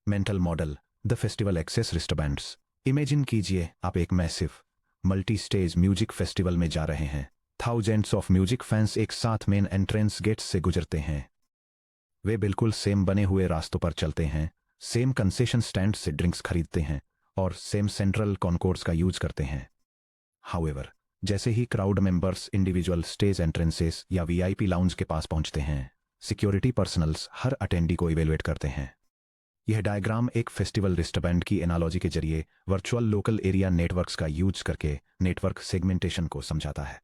Mental model, the festival access wristbands. Imagine कीजिए आप एक massive multi stage music festival में जा रहे हैं। थाउजेंड्स ऑफ म्यूजिक फैंस एक साथ मेन एंट्रेंस गेट्स से गुजरते हैं। वे बिल्कुल सेम बने हुए रास्तों पर चलते हैं, सेम कंसेशन स्टैंड से ड्रिंक्स खरीदते हैं और सेम सेंट्रल कॉन्कोर्स का यूज करते हैं। हाउएवर, जैसे ही crowd members individual stage entrances या वीआईपी लाउंज के पास पहुंचते हैं, सिक्योरिटी पर्सनल्स हर अटेंडी को इवेलुएट करते हैं। यह डायग्राम एक फेस्टिवल रिस्टबैंड की एनालॉजी के जरिए वर्चुअल लोकल एरिया नेटवर्क्स का यूज करके नेटवर्क सेगमेंटेशन को समझाता है।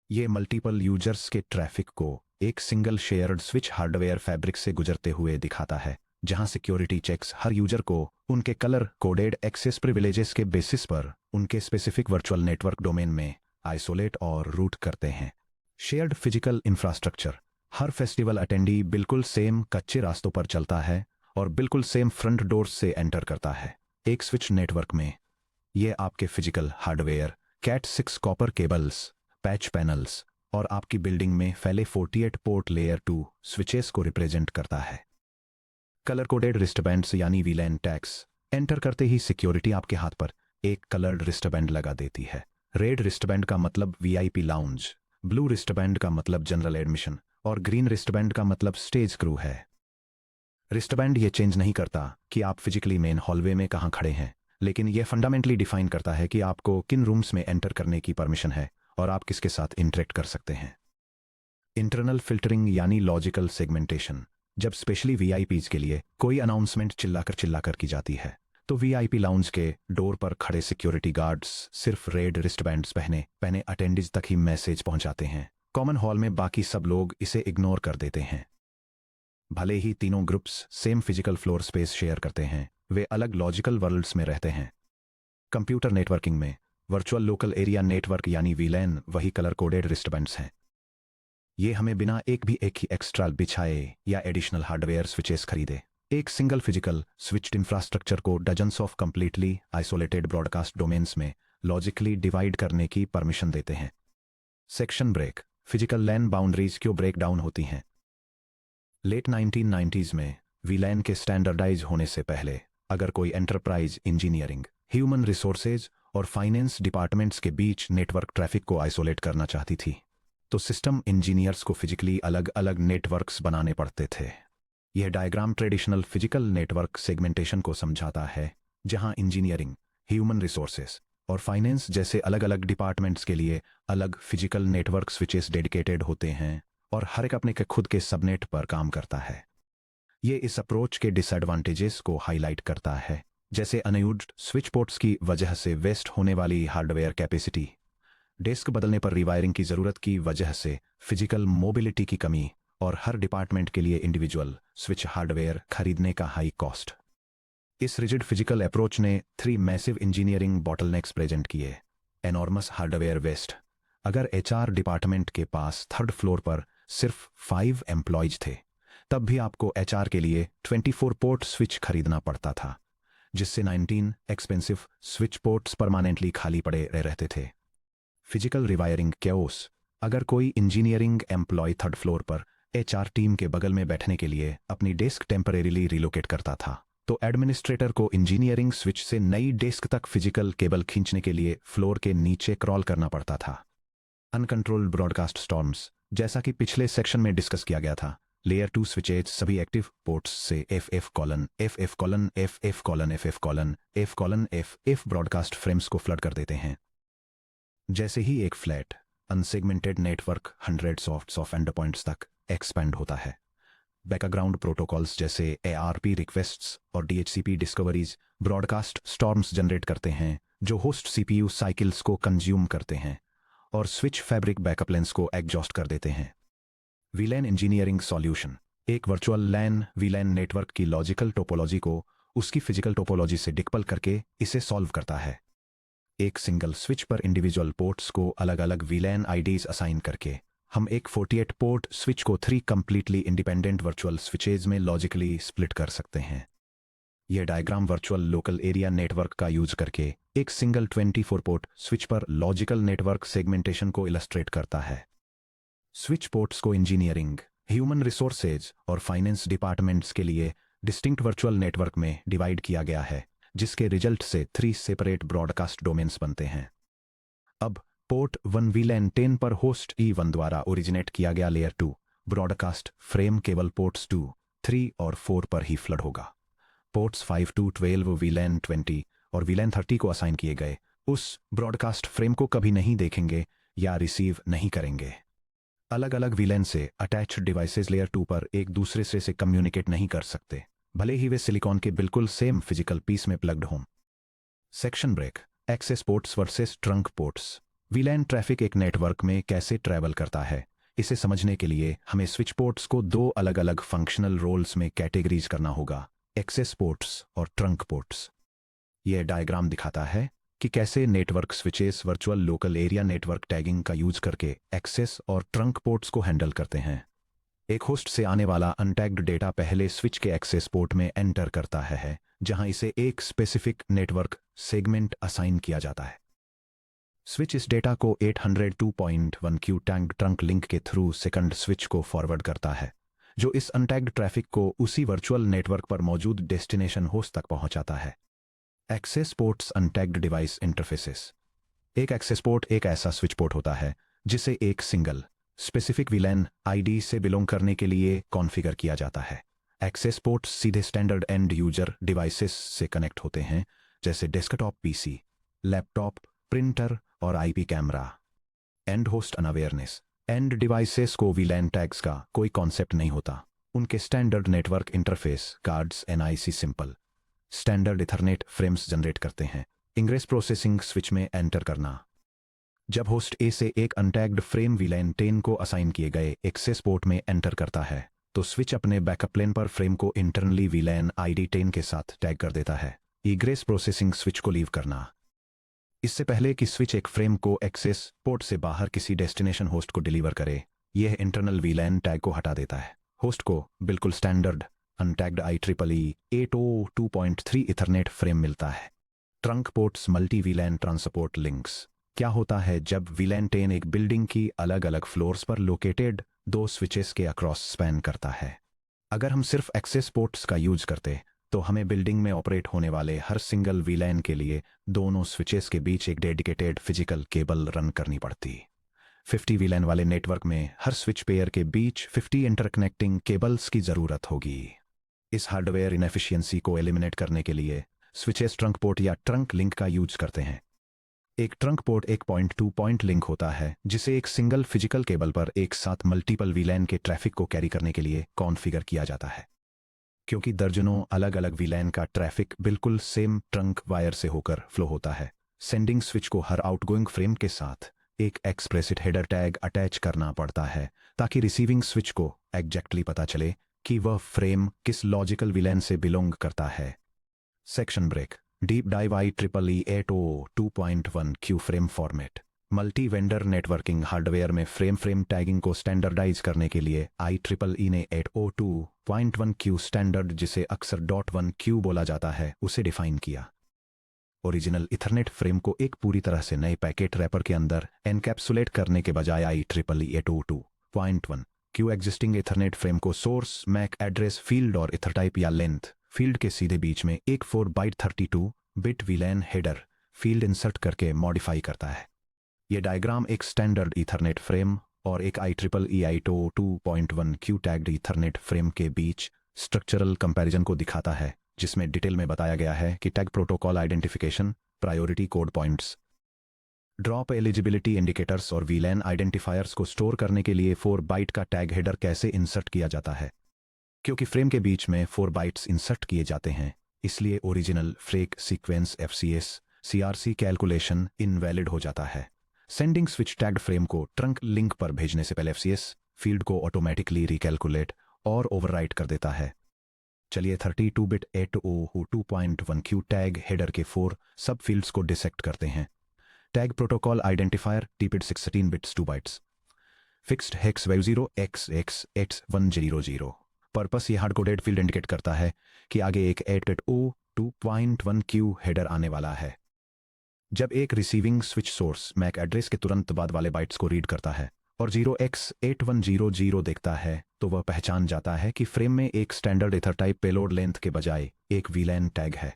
ये मल्टीपल यूजर्स के ट्रैफिक को एक single shared switch hardware fabric से गुजरते हुए दिखाता है, जहां सिक्योरिटी चेक्स हर यूजर को उनके कलर कोडेड एक्सेस प्रिविलेजेस के बेसिस पर उनके स्पेसिफिक वर्चुअल नेटवर्क डोमेन में आइसोलेट और रूट करते हैं। शेयर्ड फिजिकल इंफ्रास्ट्रक्चर, हर फेस्टिवल अटेंडी बिल्कुल सेम कच्चे रास्तों पर चलता है और बिल्कुल सेम फ्रंट डोर से एंटर करता है। एक स्विच नेटवर्क में ये आपके फिजिकल हार्डवेयर, कैट6 कॉपर केबल्स, पैच पैनल्स और आपकी बिल्डिंग में फैले 48 पोर्ट लेयर 2 स्विचेस को रिप्रेजेंट करता है। कलर कोडेड रिस्टबैंड्स यानी वीलैन टैग्स, एंटर करते ही सिक्योरिटी आपके हाथ पर एक कलर्ड रिस्टबैंड लगा देती है। रेड रिस्टबैंड का मतलब वीआईपी लाउंज, ब्लू रिस्टबैंड का मतलब जनरल एडमिशन और ग्रीन रिस्टबैंड का मतलब स्टेज क्रू है। रिस्टबैंड ये चेंज नहीं करता कि आप फिजिकली मेन हॉलवे में कहां खड़े हैं, लेकिन यह फंडामेंटली डिफाइन करता है कि आपको किन रूम्स में एंटर करने की परमिशन है और आप किसके साथ इंटरेक्ट कर सकते हैं। इंटरनल फिल्टरिंग यानी लॉजिकल सेगमेंटेशन, जब स्पेशली वीआईपीज के लिए कोई अनाउंसमेंट चिल्लाकर की जाती है, तो वीआईपी लाउंज के डोर पर खड़े सिक्योरिटी गार्ड्स सिर्फ रेड रिस्टबैंड्स पहने अटेंडेंस तक ही मैसेज पहुंचाते हैं। कॉमन हॉल में बाकी सब लोग इसे इग्नोर कर देते हैं। भले ही तीनों groups same physical floor space share करते हैं, वे अलग लॉजिकल वर्ल्ड्स में रहते हैं। कंप्यूटर नेटवर्किंग में वर्चुअल लोकल एरिया नेटवर्क यानी वीलैन वही कलर कोडेड रिस्टबैंड्स हैं। ये हमें बिना एक ही एक्स्ट्रा बिछाए या एडिशनल हार्डवेयर स्विचेस खरीदे एक सिंगल फिजिकल स्विच्ड इंफ्रास्ट्रक्चर को dozens of completely isolated broadcast domains में लॉजिकली डिवाइड करने की परमिशन देते हैं। सेक्शन ब्रेक, फिजिकल लैन बाउंड्रीज क्यों ब्रेक डाउन होती हैं? लेट 1990s में वीलैन के स्टैंडर्डाइज होने से पहले अगर कोई एंटरप्राइज इंजीनियरिंग, ह्यूमन रिसोर्सेज और फाइनेंस डिपार्टमेंट्स के बीच नेटवर्क ट्रैफिक को आइसोलेट करना चाहती थी, तो सिस्टम इंजीनियर्स को फिजिकली अलग अलग नेटवर्क्स बनाने पड़ते थे। यह diagram traditional physical network segmentation को समझाता है, जहां इंजीनियरिंग, ह्यूमन रिसोर्सेज और फाइनेंस जैसे अलग अलग डिपार्टमेंट्स के लिए अलग फिजिकल नेटवर्क स्विचेस डेडिकेटेड होते हैं और हर एक अपने के खुद के सबनेट पर काम करता है। ये इस अप्रोच के डिसएडवांटेजेस को हाईलाइट करता है, जैसे अनयूज्ड स्विच पोर्ट्स की वजह से वेस्ट होने वाली हार्डवेयर कैपेसिटी, डेस्क बदलने पर रिवायरिंग की जरूरत की वजह से फिजिकल मोबिलिटी की कमी और हर डिपार्टमेंट के लिए इंडिविजुअल स्विच हार्डवेयर खरीदने का हाई कॉस्ट। इस रिजिड फिजिकल अप्रोच ने 3 मैसिव इंजीनियरिंग बॉटलनेक्स प्रेजेंट किए। एनॉर्मस हार्डवेयर वेस्ट, अगर एचआर डिपार्टमेंट के पास थर्ड फ्लोर पर सिर्फ 5 एम्प्लॉयज थे, तब भी आपको एचआर के लिए 24 पोर्ट स्विच खरीदना पड़ता था, जिससे 19 एक्सपेंसिव स्विच पोर्ट्स परमानेंटली खाली पड़े रहते थे। फिजिकल रिवायरिंग कैओस, अगर कोई इंजीनियरिंग एम्प्लॉय थर्ड फ्लोर पर एचआर टीम के बगल में बैठने के लिए अपनी डेस्क टेम्परेरीली रिलोकेट करता था, तो एडमिनिस्ट्रेटर को इंजीनियरिंग स्विच से नई डेस्क तक फिजिकल केबल खींचने के लिए फ्लोर के नीचे क्रॉल करना पड़ता था। अनकंट्रोल्ड ब्रॉडकास्ट स्टॉर्म्स, जैसा कि पिछले सेक्शन में डिस्कस किया गया था, लेयर 2 स्विचेज सभी एक्टिव पोर्ट्स से FF ब्रॉडकास्ट फ्रेम्स को फ्लड कर देते हैं। जैसे ही एक flat unsegmented network hundreds of and points तक एक्सपेंड होता है, बैकग्राउंड प्रोटोकॉल्स जैसे ARP रिक्वेस्ट्स और DHCP discoveries broadcast storms generate करते हैं, जो होस्ट CPU साइकिल्स को कंज्यूम करते हैं और स्विच फैब्रिक बैकअप लेंस को एग्जॉस्ट कर देते हैं। वीलैन इंजीनियरिंग सॉल्यूशन, एक वर्चुअल लैन वीलैन नेटवर्क की लॉजिकल टोपोलॉजी को उसकी फिजिकल टोपोलॉजी से डिकपल करके इसे सॉल्व करता है। एक सिंगल स्विच पर इंडिविजुअल पोर्ट्स को अलग अलग वीलैन आईडीज असाइन करके हम एक 48 पोर्ट स्विच को 3 कंप्लीटली इंडिपेंडेंट वर्चुअल स्विचेज में लॉजिकली स्प्लिट कर सकते हैं। यह diagram virtual local area network का यूज करके एक सिंगल 24 पोर्ट स्विच पर लॉजिकल नेटवर्क सेगमेंटेशन को इलस्ट्रेट करता है। स्विच पोर्ट्स को इंजीनियरिंग, ह्यूमन रिसोर्सेज और फाइनेंस डिपार्टमेंट्स के लिए डिस्टिंक्ट वर्चुअल नेटवर्क में डिवाइड किया गया है, जिसके रिजल्ट से 3 सेपरेट ब्रॉडकास्ट डोमेन्स बनते हैं। अब पोर्ट 1 VLAN 10 पर होस्ट E1 द्वारा ओरिजिनेट किया गया लेयर 2 ब्रॉडकास्ट फ्रेम केवल पोर्ट्स 2, 3 और 4 पर ही फ्लड होगा। पोर्ट्स 5 to 12 VLAN 20 और VLAN 30 को असाइन किए गए उस ब्रॉडकास्ट फ्रेम को कभी नहीं देखेंगे या रिसीव नहीं करेंगे। अलग अलग VLAN से अटैच्ड डिवाइसेस लेयर 2 पर एक दूसरे से कम्युनिकेट नहीं कर सकते, भले ही वे सिलिकॉन के बिल्कुल सेम फिजिकल पीस में प्लग्ड हों। Section break. Access ports versus trunk ports. VLAN traffic एक नेटवर्क में कैसे ट्रैवल करता है, इसे समझने के लिए हमें स्विच पोर्ट्स को 2 अलग अलग फंक्शनल रोल्स में कैटेगरीज करना होगा, एक्सेस पोर्ट्स और ट्रंक पोर्ट्स। यह डायग्राम दिखाता है कि कैसे network switches virtual local area network tagging का यूज करके एक्सेस और ट्रंक पोर्ट्स को हैंडल करते हैं। एक होस्ट से आने वाला अनटैग्ड डेटा पहले स्विच के एक्सेस पोर्ट में एंटर करता है, जहां इसे एक स्पेसिफिक नेटवर्क सेगमेंट असाइन किया जाता है। स्विच इस डेटा को 802.1q टैग्ड ट्रंक लिंक के थ्रू सेकंड स्विच को फॉरवर्ड करता है, जो इस अनटैग्ड ट्रैफिक को उसी वर्चुअल नेटवर्क पर मौजूद डेस्टिनेशन होस्ट तक पहुंचाता है। Access ports untagged device interfaces. एक एक्सेस पोर्ट एक ऐसा स्विच पोर्ट होता है जिसे एक सिंगल स्पेसिफिक VLAN ID से बिलोंग करने के लिए कॉन्फ़िगर किया जाता है। एक्सेस पोर्ट्स सीधे स्टैंडर्ड एंड यूजर डिवाइसेस से कनेक्ट होते हैं, जैसे डेस्कटॉप PC, लैपटॉप, प्रिंटर और IP camera. End host unawareness. End devices को VLAN टैग्स का कोई कॉन्सेप्ट नहीं होता। उनके standard network interface cards NIC simple standard Ethernet frames generate करते हैं। इंग्रेस प्रोसेसिंग स्विच में एंटर करना। जब होस्ट A से एक अनटैग्ड फ्रेम VLAN 10 को असाइन किए गए एक्सेस पोर्ट में एंटर करता है, तो स्विच अपने बैकअप प्लेन पर फ्रेम को इंटरनली VLAN ID 10 के साथ टैग कर देता है। इग्रेस प्रोसेसिंग स्विच को लीव करना। इससे पहले कि स्विच एक फ्रेम को एक्सेस पोर्ट से बाहर किसी डेस्टिनेशन होस्ट को डिलीवर करे, यह इंटरनल VLAN टैग को हटा देता है। होस्ट को बिल्कुल स्टैंडर्ड अनटैग्ड IEEE 802.3 इथरनेट फ्रेम मिलता है। Trunk ports multi VLAN transport links. क्या होता है जब VLAN 10 एक बिल्डिंग की अलग अलग फ्लोर्स पर लोकेटेड 2 स्विचेस के अक्रॉस स्पैन करता है? अगर हम सिर्फ एक्सेस पोर्ट्स का यूज करते तो हमें बिल्डिंग में ऑपरेट होने वाले हर सिंगल VLAN के लिए दोनों स्विचेस के बीच एक डेडिकेटेड फिजिकल केबल रन करनी पड़ती। 50 VLAN वाले नेटवर्क में हर स्विच पेयर के बीच 50 इंटरकनेक्टिंग केबल्स की जरूरत होगी। इस हार्डवेयर इनएफिशिएंसी को एलिमिनेट करने के लिए स्विचेस ट्रंक पोर्ट या ट्रंक लिंक का यूज करते हैं। एक ट्रंक पोर्ट एक पॉइंट टू पॉइंट लिंक होता है, जिसे एक सिंगल फिजिकल केबल पर एक साथ मल्टीपल VLAN के ट्रैफिक को कैरी करने के लिए कॉन्फ़िगर किया जाता है। क्योंकि दर्जनों अलग अलग VLAN का ट्रैफिक बिल्कुल सेम ट्रंक वायर से होकर फ्लो होता है, सेंडिंग स्विच को हर आउटगोइंग फ्रेम के साथ एक एक्सप्रेसिट हेडर टैग अटैच करना पड़ता है, ताकि रिसीविंग स्विच को एग्जैक्टली पता चले कि वह फ्रेम किस लॉजिकल VLAN से बिलोंग करता है। Section break. Deep dive IEEE 802.1q frame format. Multi vendor networking hardware में फ्रेम टैगिंग को स्टैंडर्डाइज करने के लिए IEEE ने 802.1q स्टैंडर्ड, जिसे अक्सर .1q बोला जाता है, उसे डिफाइन किया। ओरिजिनल इथरनेट फ्रेम को एक पूरी तरह से नए पैकेट रैपर के अंदर एनकैप्सुलेट करने के बजाय IEEE 802.1q existing Ethernet frame को सोर्स, मैक एड्रेस फील्ड और इथरटाइप या लेंथ फील्ड के सीधे बीच में एक 4 byte 32 bit VLAN header field insert करके मॉडिफाई करता है। यह डायग्राम एक स्टैंडर्ड इथरनेट फ्रेम और एक IEEE 802.1q tagged Ethernet frame के बीच स्ट्रक्चरल कंपैरिजन को दिखाता है, जिसमें डिटेल में बताया गया है कि tag protocol identification, priority code points, drop eligibility indicators और VLAN आइडेंटिफायर्स को स्टोर करने के लिए 4 बाइट का टैग हेडर कैसे इंसर्ट किया जाता है। क्योंकि फ्रेम के बीच में 4 बाइट्स इंसर्ट किए जाते हैं, इसलिए original freak sequence FCS CRC calculation invalid हो जाता है। सेंडिंग स्विच टैग्ड फ्रेम को ट्रंक लिंक पर भेजने से पहले FCS फील्ड को ऑटोमेटिकली रिकैलकुलेट और ओवरराइट कर देता है। चलिए 32 बिट 802.1q टैग हेडर के 4 सब फील्ड्स को डिसेक्ट करते हैं। Tag protocol identifier TPID 16 bits 2 bytes. Fixed hex value 0xx100। Purpose ये हार्ड कोडेड फील्ड इंडिकेट करता है कि आगे एक 802.1q हेडर आने वाला है। जब एक receiving switch source MAC address के तुरंत बाद वाले बाइट्स को रीड करता है, और 0x8100 देखता है तो वह पहचान जाता है कि फ्रेम में एक standard ether type payload length के बजाय एक वीलैन टैग है।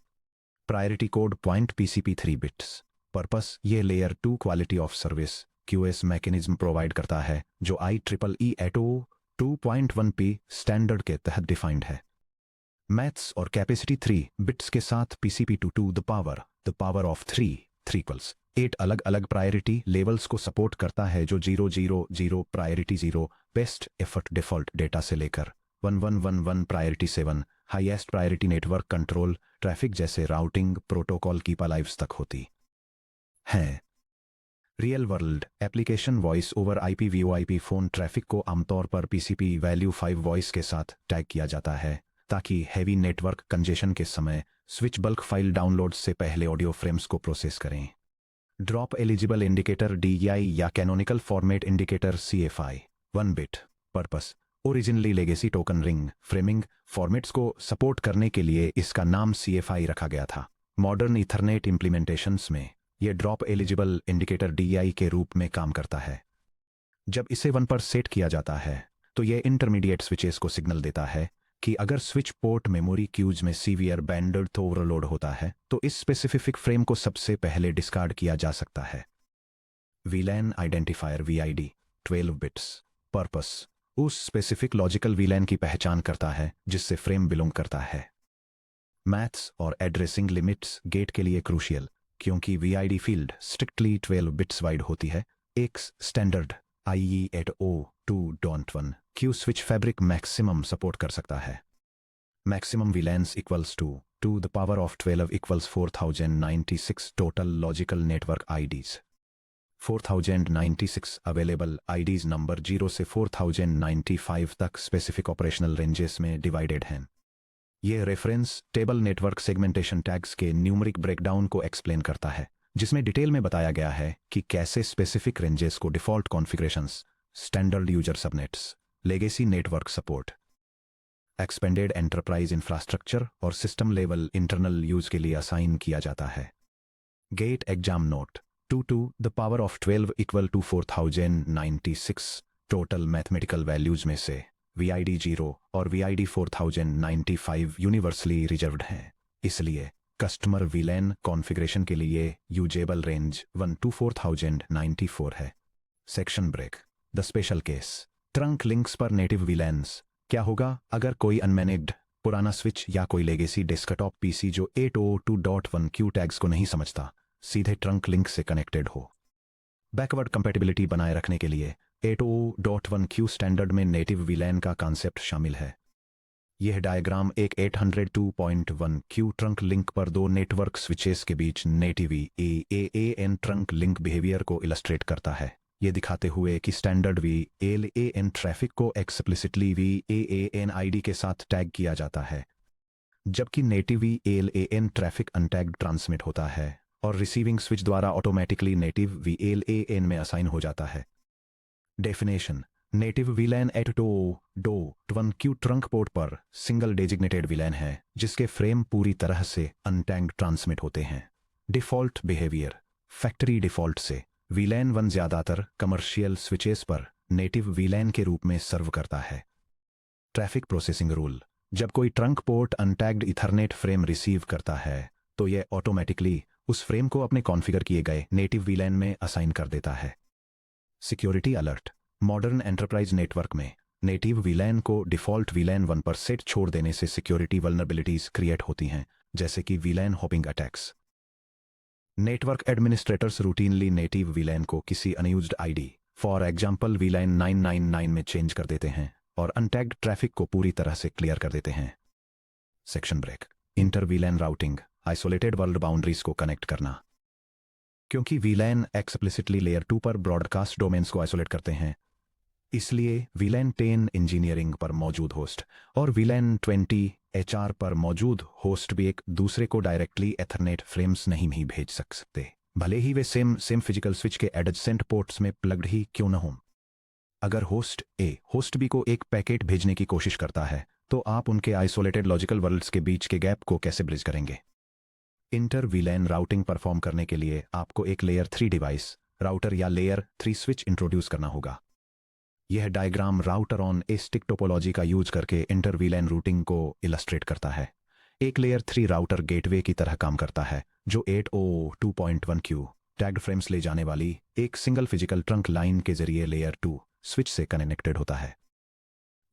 Priority code point PCP 3 bits. Purpose ये layer 2 quality of service QS mechanism provide करता है जो IEEE 802.1p स्टैंडर्ड के तहत डिफाइंड है। मैथ्स और कैपेसिटी 3 बिट्स के साथ PCP two the power of 3 equals 8 अलग अलग प्रायोरिटी लेवल्स को सपोर्ट करता है जो 000 priority 0 best effort default data से लेकर 1111 priority 7 highest priority network control traffic जैसे राउटिंग प्रोटोकॉल की लाइव्स तक होती हैं। Real world application voice over IP VoIP phone traffic को आमतौर पर पीसीपी वैल्यू 5 वॉइस के साथ टैग किया जाता है ताकि हैवी नेटवर्क कंजेशन के समय स्विच बल्क फाइल डाउनलोड से पहले ऑडियो फ्रेम्स को प्रोसेस करें। ड्रॉप एलिजिबल इंडिकेटर DEI या canonical format indicator CFI 1 bit. Purpose originally legacy token ring framing formats को सपोर्ट करने के लिए इसका नाम CFI रखा गया था। मॉडर्न ईथरनेट इंप्लीमेंटेशंस में यह ड्रॉप एलिजिबल इंडिकेटर DEI के रूप में काम करता है। जब इसे 1 पर सेट किया जाता है तो यह इंटरमीडिएट स्विचेस को सिग्नल देता है कि अगर स्विच पोर्ट मेमोरी क्यूज में सीवियर बैंडविड्थ ओवरलोड होता है तो इस स्पेसिफिक फ्रेम को सबसे पहले डिस्कार्ड किया जा सकता है। वीलैन आइडेंटिफायर VID 12 बिट्स। पर्पस उस स्पेसिफिक लॉजिकल वीलैन की पहचान करता है जिससे फ्रेम बिलोंग करता है। मैथ्स और एड्रेसिंग लिमिट्स गेट के लिए क्रूशियल क्योंकि VID field strictly 12 bits wide होती है। एक standard IE 802.1 Q switch fabric maximum support कर सकता है। Maximum VLANs equals to the power of 12 equals 4096 total logical network IDs। 4096 available IDs number 0 से 4095 तक स्पेसिफिक ऑपरेशनल रेंजेस में डिवाइडेड हैं। ये reference table network segmentation tags के numeric breakdown को एक्सप्लेन करता है जिसमें डिटेल में बताया गया है कि कैसे स्पेसिफिक रेंजेस को default configurations standard user subnets legacy network support expanded enterprise infrastructure और सिस्टम लेवल इंटरनल यूज के लिए असाइन किया जाता है। GATE exam note 2 the power of 12 equal to 4096 total mathematical values में से VID 0 और VID 4095 यूनिवर्सली रिजर्व्ड हैं। इसलिए कस्टमर वीलैन कॉन्फ़िगरेशन के लिए यूजेबल रेंज 1 to 4094 है। Section break the special case trunk links पर नेटिव वीलैन्स। क्या होगा अगर कोई अनमैनेज्ड पुराना स्विच या कोई लेगेसी डेस्कटॉप PC जो 802.1 क्यू टैग्स को नहीं समझता सीधे ट्रंक लिंक से कनेक्टेड हो। बैकवर्ड कंपैटिबिलिटी बनाए रखने के लिए 802.1 क्यू स्टैंडर्ड में नेटिव वीलैन का कॉन्सेप्ट शामिल है। यह डायग्राम एक 802.1 क्यू ट्रंक लिंक पर दो नेटवर्क स्विचेस के बीच native EAAN trunk link behaviour को इलस्ट्रेट करता है, ये दिखाते हुए कि स्टैंडर्ड VLAN ट्रैफिक को एक्सप्लिसिटली VAAN ID के साथ टैग किया जाता है, जबकि native VLAN traffic untagged transmit होता है और रिसीविंग स्विच द्वारा ऑटोमेटिकली नेटिव VLAN में असाइन हो जाता है। Definition native VLAN 802.1 Q trunk port पर सिंगल डेजिग्नेटेड वीलैन है जिसके फ्रेम पूरी तरह से अनटैग्ड ट्रांसमिट होते हैं। डिफ़ॉल्ट बिहेवियर फैक्ट्री डिफ़ॉल्ट से वीलैन 1 ज़्यादातर कमर्शियल स्विचेस पर नेटिव वीलैन के रूप में सर्व करता है। ट्रैफिक प्रोसेसिंग रूल जब कोई trunk port untagged ethernet frame receive करता है तो यह ऑटोमेटिकली उस फ्रेम को अपने कॉन्फ़िगर किए गए नेटिव वीलैन में असाइन कर देता है। Security alert modern enterprise network में नेटिव वीलैन को डिफ़ॉल्ट वीलैन 1 पर सेट छोड़ देने से सिक्योरिटी वल्नरेबिलिटीज क्रिएट होती हैं, जैसे कि वीलैन hopping attacks. Network administrators routinely native वीलैन को किसी अनयूज्ड ID फॉर एग्जांपल वीलैन 999 में चेंज कर देते हैं और अनटैग्ड ट्रैफिक को पूरी तरह से क्लियर कर देते हैं। Section break inter VLAN routing isolated world boundaries को कनेक्ट करना। क्योंकि वीलैन एक्सप्लिसिटली लेयर 2 पर ब्रॉडकास्ट डोमेन्स को आइसोलेट करते हैं, इसलिए वीलैन 10 इंजीनियरिंग पर मौजूद होस्ट और वीलैन 20 HR पर मौजूद होस्ट भी एक दूसरे को डायरेक्टली एथरनेट फ्रेम्स नहीं भेज सकते, भले ही वे सेम फिजिकल स्विच के एडजेसेंट पोर्ट्स में प्लग्ड ही क्यों न हों। अगर होस्ट A होस्ट B को एक पैकेट भेजने की कोशिश करता है तो आप उनके आइसोलेटेड लॉजिकल वर्ल्ड्स के बीच के गैप को कैसे ब्रिज करेंगे। इंटर वीलैन राउटिंग परफॉर्म करने के लिए आपको एक लेयर 3 डिवाइस राउटर या लेयर 3 स्विच इंट्रोड्यूस करना होगा। यह diagram router on A stick topology का यूज करके इंटर वीलैन रूटिंग को इलस्ट्रेट करता है। एक लेयर 3 राउटर गेटवे की तरह काम करता है जो 802.1q टैग्ड फ्रेम्स ले जाने वाली एक सिंगल फिजिकल ट्रंक लाइन के जरिए लेयर 2 स्विच से कनेक्टेड होता है।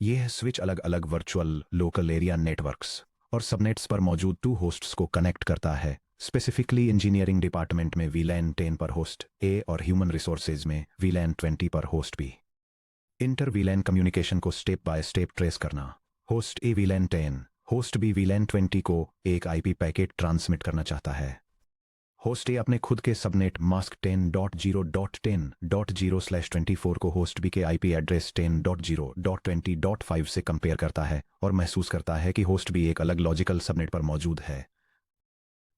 यह स्विच अलग अलग वर्चुअल लोकल एरिया नेटवर्क्स और सबनेट्स पर मौजूद 2 होस्ट्स को कनेक्ट करता है। स्पेसिफिकली इंजीनियरिंग डिपार्टमेंट में वीलैन 10 पर होस्ट ए और ह्यूमन रिसोर्सेज में वीलैन 20 पर host B. Inter VLAN communication को स्टेप बाय स्टेप ट्रेस करना। Host A VLAN 10 host B VLAN 20 को एक आईपी पैकेट ट्रांसमिट करना चाहता है। होस्ट ए अपने खुद के सबनेट मास्क 10.0.10.0/24 को होस्ट बी के आईपी एड्रेस 10.0.20.5 से कंपेयर करता है और महसूस करता है कि होस्ट बी एक अलग लॉजिकल सबनेट पर मौजूद है।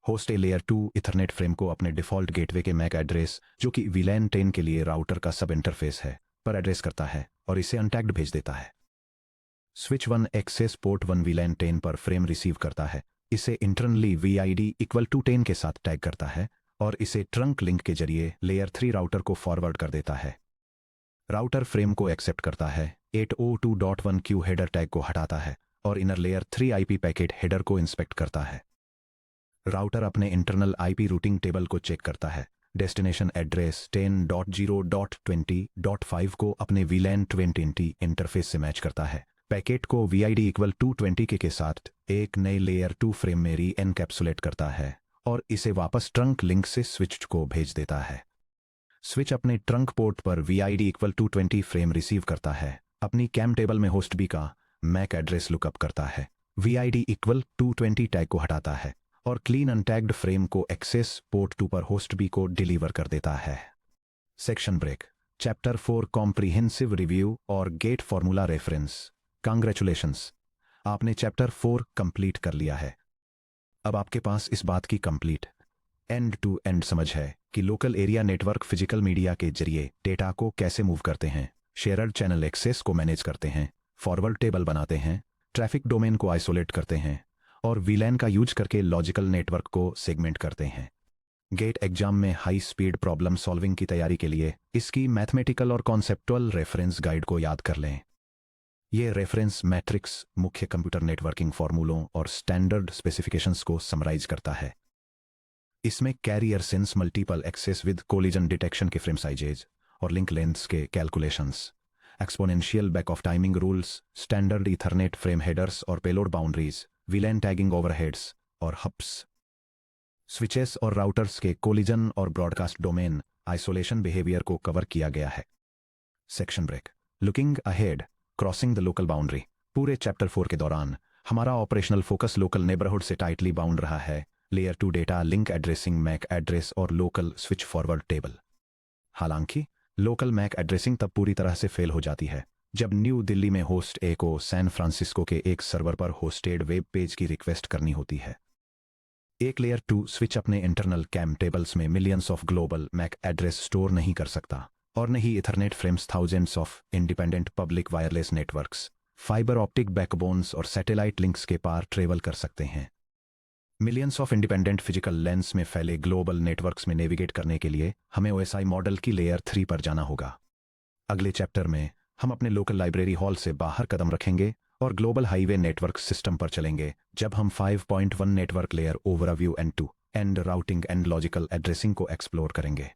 Host a layer 2 Ethernet frame को अपने डिफॉल्ट गेटवे के मैक एड्रेस, जो कि वीलैन 10 के लिए राउटर का सब इंटरफेस है, पर एड्रेस करता है और इसे अनटैग्ड भेज देता है। स्विच 1 एक्सेस पोर्ट 1 वीलैन 10 पर फ्रेम रिसीव करता है, इसे इंटरनली VID = 10 के साथ टैग करता है और इसे ट्रंक लिंक के जरिए लेयर 3 राउटर को फॉरवर्ड कर देता है। राउटर फ्रेम को एक्सेप्ट करता है, 802.1q हेडर टैग को हटाता है और inner layer 3 IP packet header को इंस्पेक्ट करता है। राउटर अपने इंटरनल आईपी रूटिंग टेबल को चेक करता है, डेस्टिनेशन एड्रेस 10.0.20.5 को अपने वीलैन 20 इंटरफेस से मैच करता है। पैकेट को VID = 20 के साथ एक नए लेयर 2 फ्रेम में री एनकैप्सुलेट करता है और इसे वापस ट्रंक लिंक से स्विच को भेज देता है। स्विच अपने ट्रंक पोर्ट पर VID = 20 फ्रेम रिसीव करता है, अपनी कैम टेबल में होस्ट बी का मैक एड्रेस लुकअप करता है, VID = 20 टैग को हटाता है और क्लीन अनटैग्ड फ्रेम को एक्सेस पोर्ट 2 पर होस्ट बी को डिलीवर कर देता है। सेक्शन ब्रेक। चैप्टर 4 कॉम्प्रिहेंसिव रिव्यू और गेट फॉर्मूला रेफरेंस। कांग्रेचुलेशंस, आपने चैप्टर 4 कंप्लीट कर लिया है। अब आपके पास इस बात की कंप्लीट एंड टू एंड समझ है कि local area network physical media के जरिए डेटा को कैसे मूव करते हैं, शेयर्ड चैनल एक्सेस को मैनेज करते हैं, फॉरवर्ड टेबल बनाते हैं, ट्रैफिक डोमेन को आइसोलेट करते हैं और वीलैन का यूज करके लॉजिकल नेटवर्क को सेगमेंट करते हैं। गेट एग्जाम में हाई स्पीड प्रॉब्लम सॉल्विंग की तैयारी के लिए इसकी मैथमेटिकल और कॉन्सेप्टुअल रेफरेंस गाइड को याद कर लें। ये रेफरेंस मैट्रिक्स मुख्य कंप्यूटर नेटवर्किंग फॉर्मूलों और स्टैंडर्ड स्पेसिफिकेशंस को समराइज करता है। इसमें carrier sense multiple access with collision detection के फ्रेम साइजेज और लिंक लेंथ्स के calculations, exponential back off timing rules, standard Ethernet frame headers और payload boundaries, VLAN tagging overheads और हब्स, स्विचेस और राउटर्स के कोलिजन और ब्रॉडकास्ट डोमेन आइसोलेशन बिहेवियर को cover किया गया है। Section break. Looking ahead, crossing the local boundary. पूरे चैप्टर 4 के दौरान हमारा ऑपरेशनल फोकस लोकल नेबरहुड से टाइटली बाउंड रहा है, layer 2 data link addressing, MAC address और लोकल स्विच फॉरवर्ड टेबल। हालांकि लोकल मैक एड्रेसिंग तब पूरी तरह से फेल हो जाती है जब न्यू दिल्ली में होस्ट ए को सैन फ्रांसिस्को के एक सर्वर पर होस्टेड वेब पेज की रिक्वेस्ट करनी होती है। एक लेयर 2 स्विच अपने इंटरनल कैम टेबल्स में millions of global MAC address store नहीं कर सकता और नहीं Ethernet frames thousands of independent public wireless networks, fibre optic backbones और सैटेलाइट लिंक्स के पार ट्रेवल कर सकते हैं। Millions of independent physical LANs में फैले ग्लोबल नेटवर्क्स में नेविगेट करने के लिए हमें OSI मॉडल की लेयर 3 पर जाना होगा। अगले चैप्टर में हम अपने लोकल लाइब्रेरी हॉल से बाहर कदम रखेंगे और ग्लोबल हाईवे नेटवर्क सिस्टम पर चलेंगे, जब हम 5.1 network layer overview end to end routing and logical addressing को एक्सप्लोर करेंगे।